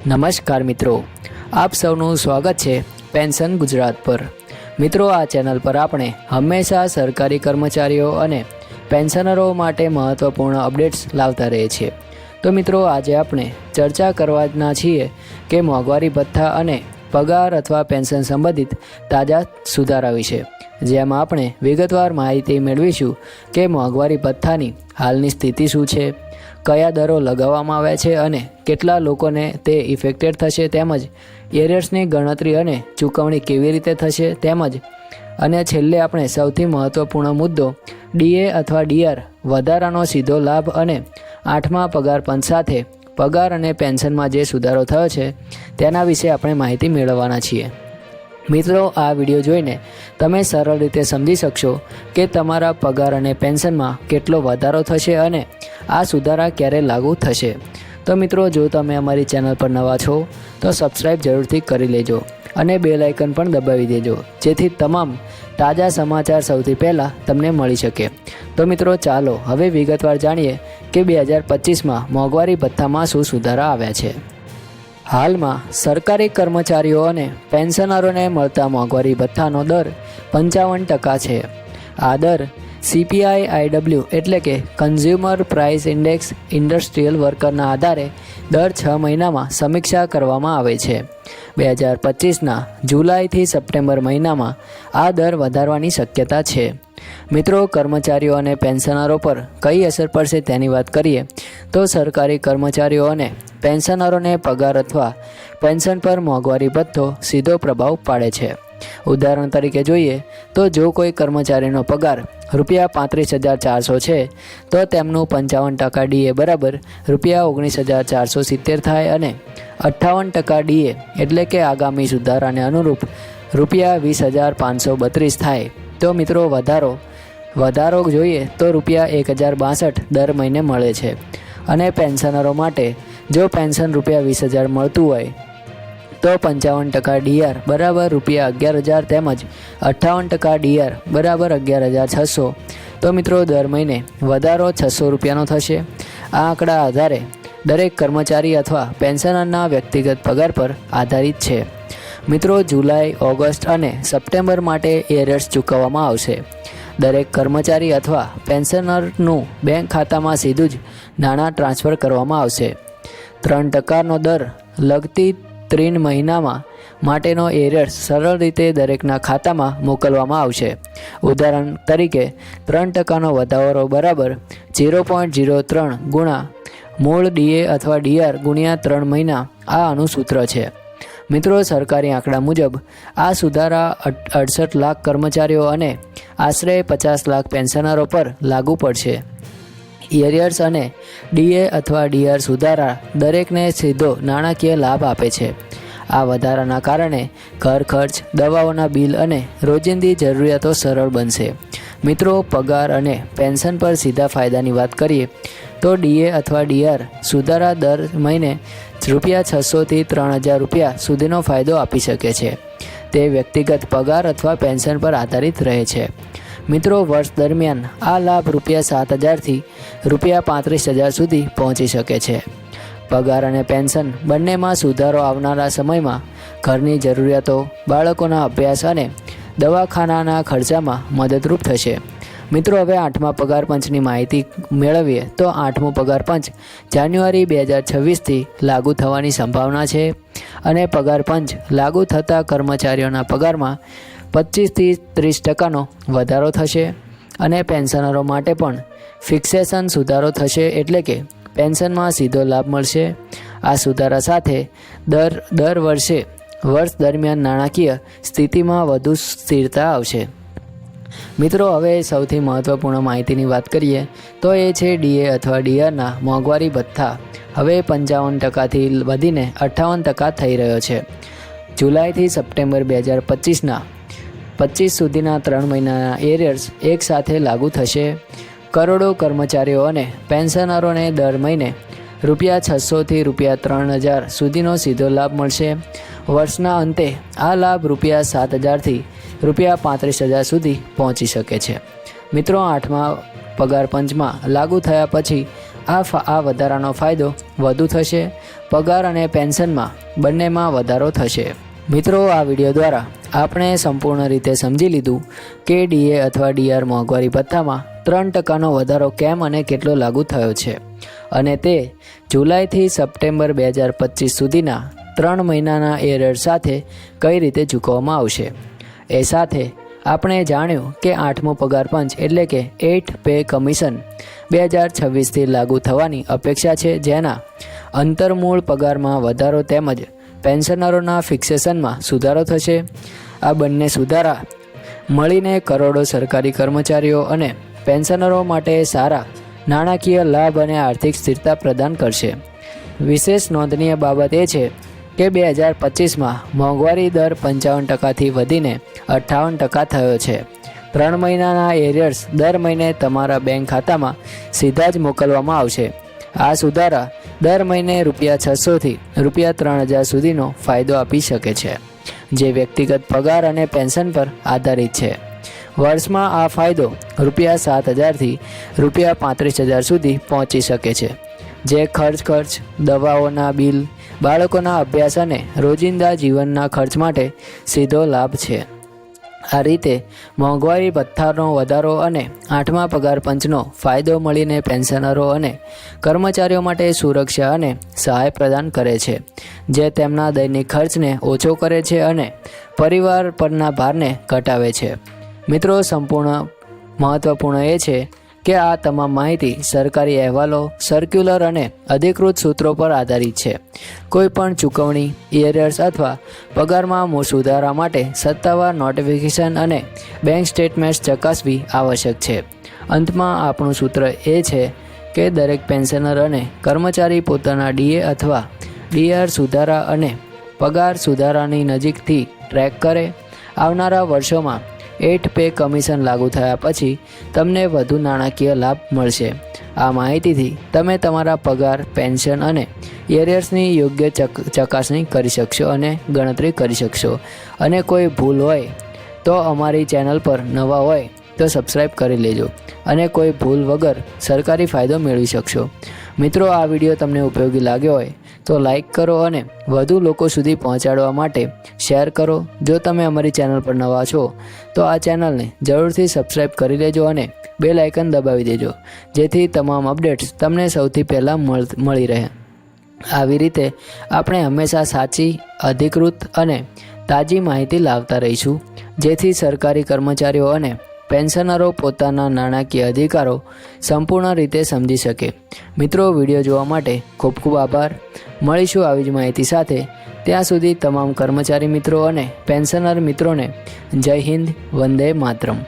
નમસ્કાર મિત્રો, આપ સૌનું સ્વાગત છે પેન્શન ગુજરાત પર। મિત્રો, આ ચેનલ પર આપણે હંમેશા સરકારી કર્મચારીઓ અને પેન્શનરો માટે મહત્વપૂર્ણ અપડેટ્સ લાવતા રહીએ છીએ। તો મિત્રો, આજે આપણે ચર્ચા કરવાના છીએ કે મોંઘવારી ભથ્થા અને પગાર અથવા પેન્શન સંબંધિત તાજા સુધારા વિશે, જેમાં આપણે વિગતવાર માહિતી મેળવીશું કે મોંઘવારી ભથ્થાની હાલની સ્થિતિ શું છે, કયા દરો લગાવવામાં આવ્યા છે અને કેટલા લોકોને તે ઇફેક્ટેડ થશે, તેમજ એરિયર્સની ગણતરી અને ચૂકવણી કેવી રીતે થશે, તેમજ અને છેલ્લે આપણે સૌથી મહત્વપૂર્ણ મુદ્દો ડીએ અથવા ડીઆર વધારાનો સીધો લાભ અને 8મા પગાર પંચ સાથે પગાર અને પેન્શનમાં જે સુધારો થયો છે તેના વિશે આપણે માહિતી મેળવવાના છીએ। મિત્રો, આ વિડીયો જોઈને તમે સરળ રીતે સમજી શકશો કે તમારા પગાર અને પેન્શનમાં કેટલો વધારો થશે અને આ સુધારા ક્યારે લાગુ થશે। તો મિત્રો, જો તમે અમારી ચેનલ પર નવા છો તો સબસ્ક્રાઈબ જરૂરથી કરી લેજો અને બેલ આઇકન પણ દબાવી દેજો, જેથી તમામ તાજા સમાચાર સૌથી પહેલાં તમને મળી શકે। તો મિત્રો, ચાલો હવે વિગતવાર જાણીએ કે 2025માં મોંઘવારી ભથ્થામાં શું સુધારા આવ્યા છે। હાલમાં સરકારી કર્મચારીઓ અને પેન્શનરોને મળતા મોંઘવારી ભથ્થાનો દર 55% છે। આ દર CPI-IW એટલે કે કન્ઝ્યુમર પ્રાઇસ ઇન્ડેક્સ ઇન્ડસ્ટ્રીયલ વર્કરના આધારે દર 6 મહિનામાં સમીક્ષા કરવામાં આવે છે। 2025ના જુલાઈથી સપ્ટેમ્બર મહિનામાં આ દર વધારવાની શક્યતા છે। મિત્રો, કર્મચારીઓ અને પેન્શનરો પર કઈ અસર પડશે તેની વાત કરીએ તો સરકારી કર્મચારીઓ અને પેન્શનરોને પગાર અથવા પેન્શન પર મોંઘવારી ભથ્થો સીધો પ્રભાવ પાડે છે। ઉદાહરણ તરીકે જોઈએ તો જો કોઈ કર્મચારીનો પગાર ₹35,400 છે તો તેમનું 55% ડીએ બરાબર ₹19,470 થાય અને 58% ડીએ એટલે કે આગામી સુધારાને અનુરૂપ ₹20,532 થાય। તો મિત્રો, વધારો જોઈએ તો ₹1,062 દર મહિને મળે છે અને પેન્શનરો માટે જો પેન્શન ₹20,000 મળતું હોય તો 55% ડીઆર બરાબર ₹11,000 તેમજ 58% ડીઆર બરાબર ₹11,600। તો મિત્રો, દર મહિને વધારો ₹600નો થશે। આ આંકડા આધારે દરેક કર્મચારી અથવા પેન્શનરના વ્યક્તિગત પગાર પર આધારિત છે। મિત્રો, જુલાઈ, ઓગસ્ટ અને સપ્ટેમ્બર માટે એરિયર્સ ચૂકવવામાં આવશે। દરેક કર્મચારી અથવા પેન્શનરનું બેંક ખાતામાં સીધું જ નાણાં ટ્રાન્સફર કરવામાં આવશે। 3%નો દર લગતી 3 મહિનામાં માટેનો એરિયર્સ સરળ રીતે દરેકના ખાતામાં મોકલવામાં આવશે। ઉદાહરણ તરીકે 3%નો વધારો બરાબર 0.03 ગુણા મૂળ ડીએ અથવા ડીઆર ગુણ્યા 3 મહિના આ આનું સૂત્ર છે। મિત્રો, સરકારી આંકડા મુજબ આ સુધારા 68 લાખ કર્મચારીઓ અને આશરે 50 લાખ પેન્શનરો પર લાગુ પડશે। એરિયર્સ અને ડીએ અથવા ડીઆર સુધારા દરેકને સીધો નાણાકીય લાભ આપે છે। આ વધારાના કારણે ઘર ખર્ચ, દવાઓના બિલ અને રોજિંદી જરૂરિયાતો સરળ બનશે। મિત્રો, પગાર અને પેન્શન પર સીધા ફાયદાની વાત કરીએ તો ડીએ અથવા ડીઆર સુધારા દર મહિને ₹600થી ₹3,000 સુધીનો ફાયદો આપી શકે છે। તે વ્યક્તિગત પગાર અથવા પેન્શન પર આધારિત રહે છે। મિત્રો, વર્ષ દરમિયાન આ લાભ ₹7,000થી ₹35,000 સુધી પહોંચી શકે છે। પગાર અને પેન્શન બંનેમાં સુધારો આવનારા સમયમાં ઘરની જરૂરિયાતો, બાળકોના અભ્યાસ અને દવાખાનાના ખર્ચામાં મદદરૂપ થશે। મિત્રો, હવે 8મા પગાર પંચની માહિતી મેળવીએ તો 8મો પગાર પંચ જાન્યુઆરી 2026થી લાગુ થવાની સંભાવના છે અને પગાર પંચ લાગુ થતાં કર્મચારીઓના પગારમાં 25થી 30%નો વધારો થશે અને પેન્શનરો માટે પણ ફિક્સેશન સુધારો થશે, એટલે કે પેન્શનમાં સીધો લાભ મળશે। આ સુધારા સાથે દર વર્ષ દરમિયાન નાણાકીય સ્થિતિમાં વધુ સ્થિરતા આવશે। મિત્રો, હવે સૌથી મહત્વપૂર્ણ માહિતીની વાત કરીએ તો એ છે ડીએ અથવા ડીઆરના મોંઘવારી ભથ્થા હવે 55%થી વધીને 58% થઈ રહ્યો છે। જુલાઈથી સપ્ટેમ્બર 2025ના 25 સુધીના 3 મહિનાના એરિયર્સ એક સાથે લાગુ થશે। કરોડો કર્મચારીઓ અને પેન્શનરોને દર મહિને ₹600થી ₹3,000 સુધીનો સીધો લાભ મળશે। વર્ષના અંતે આ લાભ ₹7,000થી ₹35,000 સુધી પહોંચી શકે છે। મિત્રો, 8મા પગાર પંચમાં લાગુ થયા પછી આ વધારાનો ફાયદો વધુ થશે. પગાર અને પેન્શનમાં બંનેમાં વધારો થશે. મિત્રો, આ વિડીયો દ્વારા આપણે સંપૂર્ણ રીતે સમજી લીધું કે ડીએ અથવા ડીઆર મોંઘવારી ભથ્થામાં 3% વધારો કેમ અને કેટલો લાગુ થયો છે અને તે જુલાઈથી સપ્ટેમ્બર 2025 સુધીના 3 મહિનાના એરિયર સાથે કઈ રીતે ચૂકવવામાં આવશે. એ સાથે આપણે જાણ્યું કે 8મો પગાર પંચ એટલે કે 8th પે કમિશન 2026થી લાગુ થવાની અપેક્ષા છે, જેના અંતરમૂળ પગારમાં વધારો તેમજ પેન્શનરોના ફિક્સેશનમાં સુધારો થશે. આ બંને સુધારા મળીને કરોડો સરકારી કર્મચારીઓ અને પેન્શનરો માટે સારા નાણાકીય લાભ અને આર્થિક સ્થિરતા પ્રદાન કરશે. વિશેષ નોંધનીય બાબત એ છે કે 2025માં મોંઘવારી દર 55%થી વધીને 58% થયો છે. 3 મહિનાના એરિયર્સ દર મહિને તમારા બેંક ખાતામાં સીધા જ મોકલવામાં આવશે. આ સુધારા દર મહિને ₹600થી ₹3000 સુધીનો ફાયદો આપી શકે છે, જે વ્યક્તિગત પગાર અને પેન્શન પર આધારિત છે. વર્ષમાં આ ફાયદો ₹7000થી ₹35000 સુધી પહોંચી શકે છે, જે ખર્ચ, દવાઓના બિલ, બાળકોના અભ્યાસ અને રોજિંદા જીવનના ખર્ચ માટે સીધો લાભ છે. આ રીતે મોંઘવારી ભથ્થાનો વધારો અને 8મા પગાર પંચનો ફાયદો મળીને પેન્શનરો અને કર્મચારીઓ માટે સુરક્ષા અને સહાય પ્રદાન કરે છે, જે તેમના દૈનિક ખર્ચને ઓછો કરે છે અને પરિવાર પરના ભારને ઘટાડે છે. મિત્રો, સંપૂર્ણ મહત્વપૂર્ણ એ છે કે આ તમામ માહિતી સરકારી અહેવાલો, સર્ક્યુલર અને અધિકૃત સૂત્રો પર આધારિત છે. કોઈપણ ચૂકવણી, એરિયર્સ અથવા પગારમાં સુધારા માટે સત્તાવાર નોટિફિકેશન અને બેંક સ્ટેટમેન્ટ્સ ચકાસવી આવશ્યક છે. અંતમાં આપણું સૂત્ર એ છે કે દરેક પેન્શનર અને કર્મચારી પોતાના ડીએ અથવા ડીઆર સુધારા અને પગાર સુધારાની નજીકથી ટ્રેક કરે. આવનારા વર્ષોમાં 8th પે કમિશન લાગુ થયા પછી તમને વધુ નાણાકીય લાભ મળશે. આ માહિતીથી તમે તમારા પગાર, પેન્શન અને એરિયર્સની યોગ્ય ચકાસણી કરી શકશો અને ગણતરી કરી શકશો. અને કોઈ ભૂલ હોય તો અમારી ચેનલ પર નવા હોય તો સબસ્ક્રાઈબ કરી લેજો અને કોઈ ભૂલ વગર સરકારી ફાયદો મેળવી શકશો. મિત્રો, આ વિડીયો તમને ઉપયોગી લાગ્યો હોય તો લાઈક કરો અને વધુ લોકો સુધી પહોંચાડવા માટે શેર કરો. જો તમે અમારી ચેનલ પર નવા છો તો આ ચેનલને જરૂરથી સબસ્ક્રાઈબ કરી લેજો અને બેલ આઇકન દબાવી દેજો, જેથી તમામ અપડેટ્સ તમને સૌથી પહેલાં મળી રહે. આવી રીતે આપણે હંમેશા સાચી, અધિકૃત અને તાજી માહિતી લાવતા રહીશું, જેથી સરકારી કર્મચારીઓ અને પેન્શનરો પોતાના નાણાકીય અધિકારો સંપૂર્ણ રીતે સમજી શકે. મિત્રો, વિડીયો જોવા માટે ખૂબ ખૂબ આભાર. મળીશું આવી જ માહિતી સાથે. ત્યાં સુધી તમામ કર્મચારી મિત્રો અને પેન્શનર મિત્રોને જય હિન્દ, વંદે માતરમ.